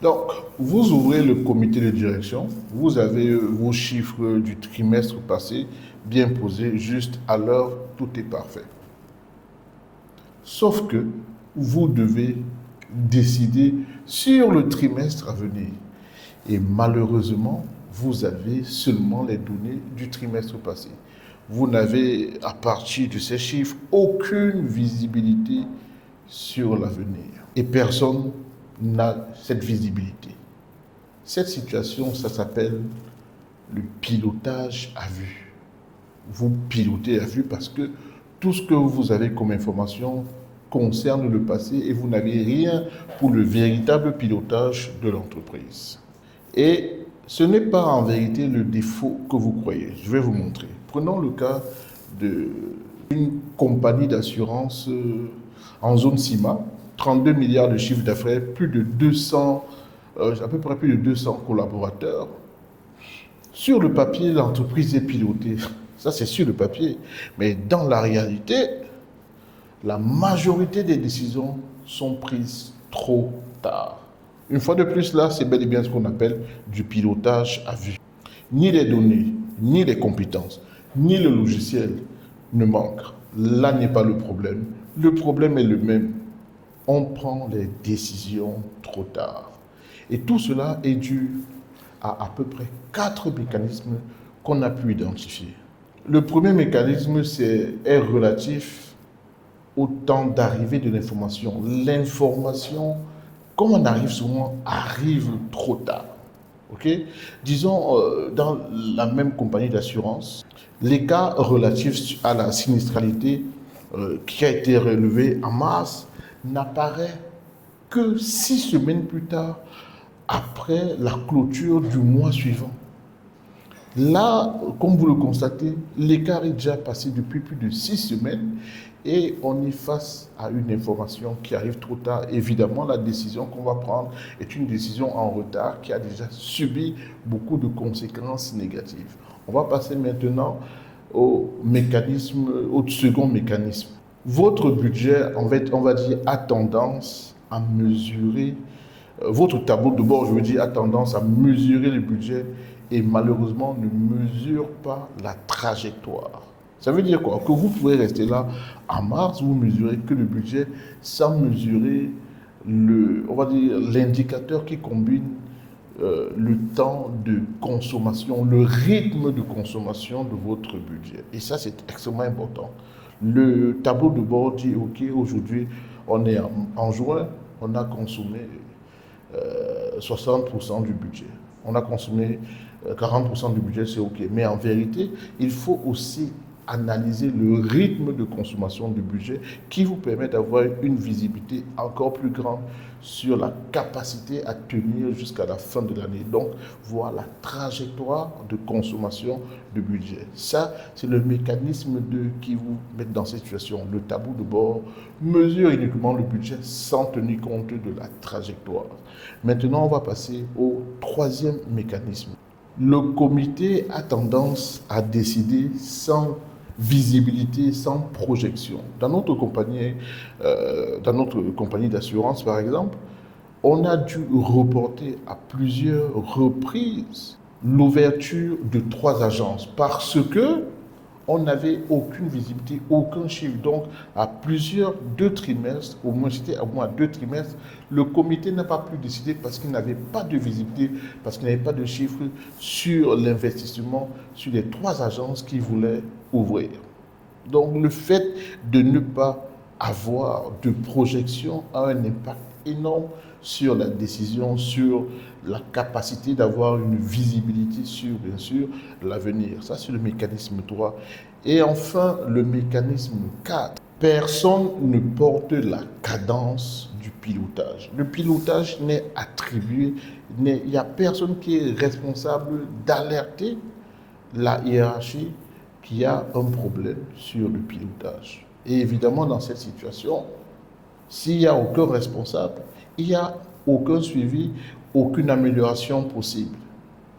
Donc, vous ouvrez le comité de direction, vous avez vos chiffres du trimestre passé bien posés, juste à l'heure, tout est parfait. Sauf que vous devez décider sur le trimestre à venir. Et malheureusement, vous avez seulement les données du trimestre passé. Vous n'avez, à partir de ces chiffres, aucune visibilité sur l'avenir. Et personne n'a cette visibilité. Cette situation, ça s'appelle le pilotage à vue. Vous pilotez à vue parce que tout ce que vous avez comme information concerne le passé et vous n'avez rien pour le véritable pilotage de l'entreprise. Et ce n'est pas en vérité le défaut que vous croyez. Je vais vous montrer. Prenons le cas d'une compagnie d'assurance en zone CIMA, 32 milliards de chiffre d'affaires, plus de 200, à peu près plus de 200 collaborateurs. Sur le papier, l'entreprise est pilotée. Ça, c'est sur le papier. Mais dans la réalité, la majorité des décisions sont prises trop tard. Une fois de plus, là, c'est bel et bien ce qu'on appelle du pilotage à vue. Ni les données, ni les compétences, ni le logiciel ne manquent. Là n'est pas le problème. Le problème est le même. On prend les décisions trop tard. Et tout cela est dû à peu près 4 mécanismes qu'on a pu identifier. Le premier mécanisme est relatif au temps d'arrivée de l'information. L'information, comme on arrive souvent, arrive trop tard. Okay? Disons, dans la même compagnie d'assurance, l'écart relatif à la sinistralité qui a été relevé en mars n'apparaît que 6 semaines plus tard, après la clôture du mois suivant. Là, comme vous le constatez, l'écart est déjà passé depuis plus de 6 semaines et on est face à une information qui arrive trop tard. Évidemment, la décision qu'on va prendre est une décision en retard qui a déjà subi beaucoup de conséquences négatives. On va passer maintenant au second mécanisme. Votre budget, en fait, on va dire, a tendance à mesurer, votre tableau de bord, je veux dire, a tendance à mesurer le budget et malheureusement ne mesure pas la trajectoire. Ça veut dire quoi? Que vous pouvez rester là en mars, vous mesurez que le budget sans mesurer on va dire, l'indicateur qui combine le temps de consommation, le rythme de consommation de votre budget. Et ça, c'est extrêmement important. Le tableau de bord dit, OK, aujourd'hui, on est en juin, on a consommé 60% du budget. On a consommé 40% du budget, c'est OK. Mais en vérité, il faut aussi analyser le rythme de consommation du budget qui vous permet d'avoir une visibilité encore plus grande sur la capacité à tenir jusqu'à la fin de l'année. Donc, voir la trajectoire de consommation du budget. Ça, c'est le mécanisme qui vous met dans cette situation. Le tableau de bord mesure uniquement le budget sans tenir compte de la trajectoire. Maintenant, on va passer au troisième mécanisme. Le comité a tendance à décider sans visibilité, sans projection. Dans notre compagnie d'assurance, par exemple, on a dû reporter à plusieurs reprises l'ouverture de 3 agences parce que on n'avait aucune visibilité, aucun chiffre. Donc, à 2 trimestres, au moins c'était au moins 2 trimestres, le comité n'a pas pu décider parce qu'il n'avait pas de visibilité, parce qu'il n'avait pas de chiffres sur l'investissement sur les 3 agences qu'il voulait ouvrir. Donc, le fait de ne pas avoir de projection a un impact énorme sur la décision, sur la capacité d'avoir une visibilité sur, bien sûr, l'avenir. Ça, c'est le mécanisme 3. Et enfin, le mécanisme 4. Personne ne porte la cadence du pilotage. Le pilotage n'est attribué, il n'y a personne qui est responsable d'alerter la hiérarchie qu'il y a un problème sur le pilotage. Et évidemment, dans cette situation, s'il n'y a aucun responsable, il n'y a aucun suivi, aucune amélioration possible.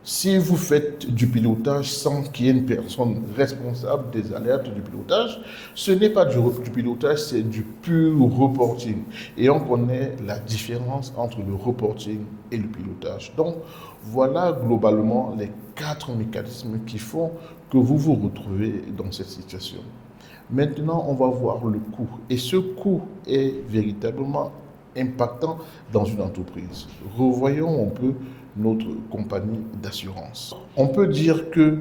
Si vous faites du pilotage sans qu'il y ait une personne responsable des alertes du pilotage, ce n'est pas du pilotage, c'est du pur reporting. Et on connaît la différence entre le reporting et le pilotage. Donc, voilà globalement les 4 mécanismes qui font que vous vous retrouvez dans cette situation. Maintenant, on va voir le coût. Et ce coût est véritablement impactant dans une entreprise. Revoyons un peu notre compagnie d'assurance. On peut dire que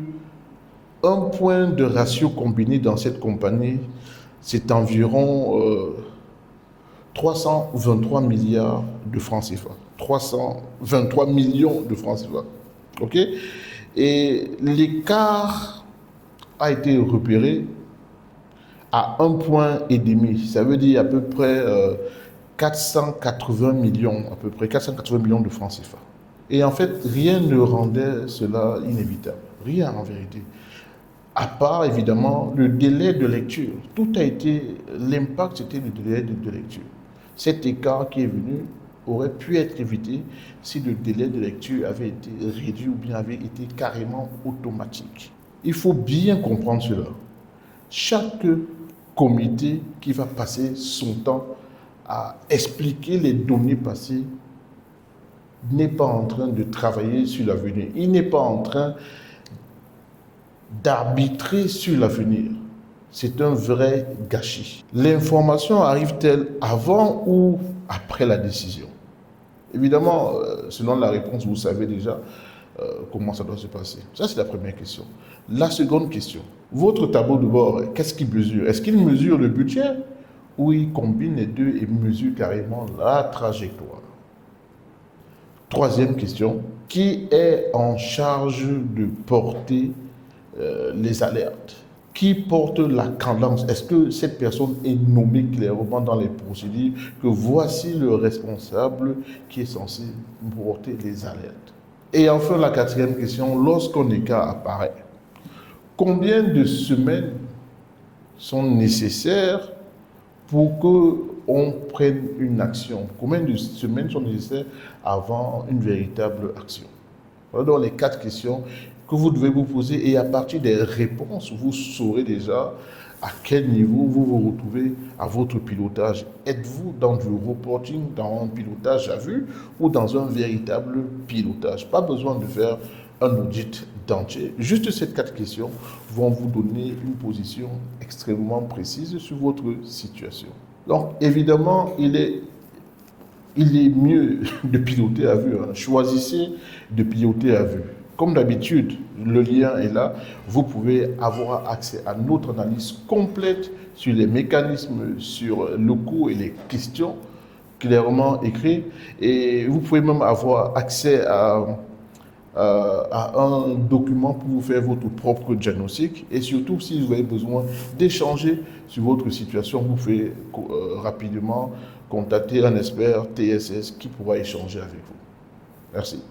un point de ratio combiné dans cette compagnie, c'est environ 323 milliards de francs CFA. 323 millions de francs CFA. OK? Et l'écart a été repéré à 1,5 point. Ça veut dire à peu près 480 millions, à peu près 480 millions de francs CFA. Et en fait, rien ne rendait cela inévitable. Rien en vérité. À part, évidemment, le délai de lecture. Tout a été, l'impact, c'était le délai de lecture. Cet écart qui est venu aurait pu être évité si le délai de lecture avait été réduit ou bien avait été carrément automatique. Il faut bien comprendre cela. Chaque comité qui va passer son temps à expliquer les données passées n'est pas en train de travailler sur l'avenir. Il n'est pas en train d'arbitrer sur l'avenir. C'est un vrai gâchis. L'information arrive-t-elle avant ou après la décision? Évidemment, selon la réponse, vous savez déjà comment ça doit se passer. Ça, c'est la première question. La seconde question, votre tableau de bord, qu'est-ce qu'il mesure? Est-ce qu'il mesure le budget ou il combine les deux et mesure carrément la trajectoire? Troisième question, qui est en charge de porter les alertes? Qui porte la cadence? Est-ce que cette personne est nommée clairement dans les procédures que voici le responsable qui est censé porter les alertes? Et enfin, la quatrième question, lorsqu'un écart apparaît, combien de semaines sont nécessaires pour qu'on prenne une action? Combien de semaines sont nécessaires avant une véritable action? Voilà donc les 4 questions que vous devez vous poser et à partir des réponses, vous saurez déjà à quel niveau vous vous retrouvez à votre pilotage. Êtes-vous dans du reporting, dans un pilotage à vue ou dans un véritable pilotage? Pas besoin de faire un audit d'entier. Juste ces 4 questions vont vous donner une position extrêmement précise sur votre situation. Donc, évidemment, il est mieux de piloter à vue. Choisissez de piloter à vue. Comme d'habitude, le lien est là. Vous pouvez avoir accès à notre analyse complète sur les mécanismes, sur le coût et les questions clairement écrites. Et vous pouvez même avoir accès à un document pour vous faire votre propre diagnostic. Et surtout, si vous avez besoin d'échanger sur votre situation, vous pouvez rapidement contacter un expert TSS qui pourra échanger avec vous. Merci.